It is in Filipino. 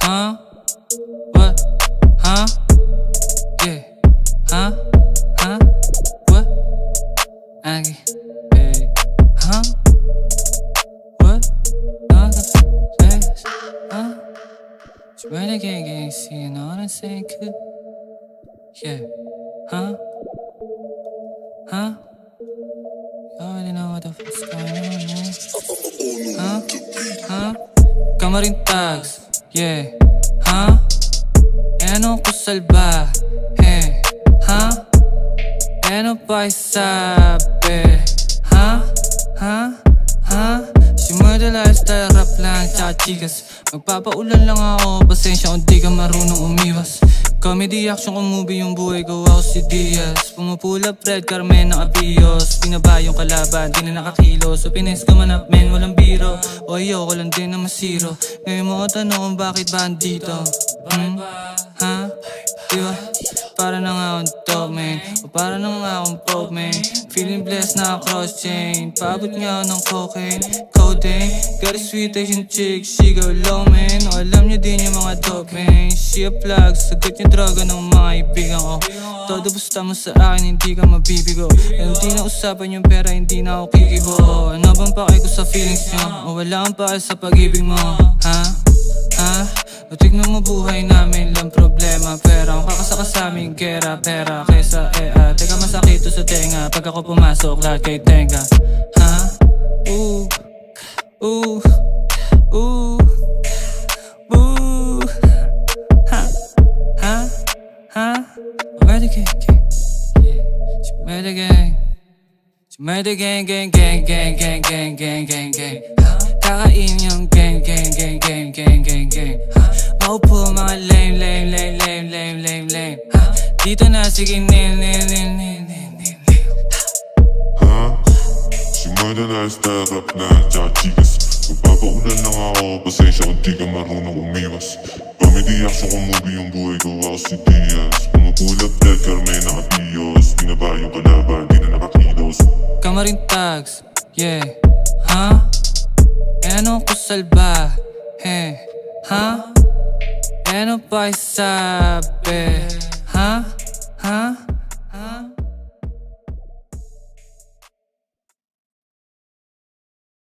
Huh? What? Huh? Yeah. Huh? Huh? What? Aggie. Hey. Huh? What? Huh? You ready, gang, see, you know what I'm saying, kid? Yeah. Huh? Huh? You already know what the fuck's going on, man. Huh? Huh? Kamarin tags. Yeah. Huh? Ano ko salba? Hey. Huh? Ano pa isabi? Huh? Huh? Huh? Simula lifestyle rap lang tsaka chikas. Magpapaulan lang ako, pasensya kung di ka marunong umiwas. Comedy action kung movie yung buhay ko, ako si Diaz. Pumupulap Red Carmen ng abiyos. Pinaba yung kalaban, di na nakakilos. So pines ka man up men, walang biro. O ayoko lang din na masiro. Ngayon mo ko tanong kung bakit ba andito. Ha? Diba? Para na nga akong top man, o para na nga akong pope man. Feeling blessed na cross chain. Paabot nga ako ng cocaine, codeine. Got a sweet Asian chick, she go low man. O alam niyo din yung mga dope man. She a plug, sagot yung droga ng mga ibigan ko. Todo basta mo sa akin, hindi ka mabibigo. Hindi na usapan yung pera, hindi na ako kikibo. Ano bang pakay ko sa feelings nyo? O wala kang pakay sa pag-ibig mo? Ha? Ha? O tignan mo buhay namin lang problema. Pera, ang kakasaka sa aming gera. Pera kesa teka masakit to sa tenga. Pag ako pumasok, lahat kay tenga. Ha? Ooh. Ooh. Ooh. Ooh. Ha? Ha? Ha? Where the gang? Where the gang? Where the gang? Gang. Kakain yung gang. Maupo mga lame. Dito na sige name. Ha? Simula lifestyle rap na tsaka chikas. Magpapaulan lang ako, pasensya kung di ka marunong umiwas. Comedy action kung movie yung buhay ko, ako si Diaz. Pumupulap Red Carmen ng abiyos. Pinaba yung kalaban, di na nakakilos. Kamarin tags, yeah. Huh? Ano ko salba? Hey. Huh? Ano pa isabi? Huh?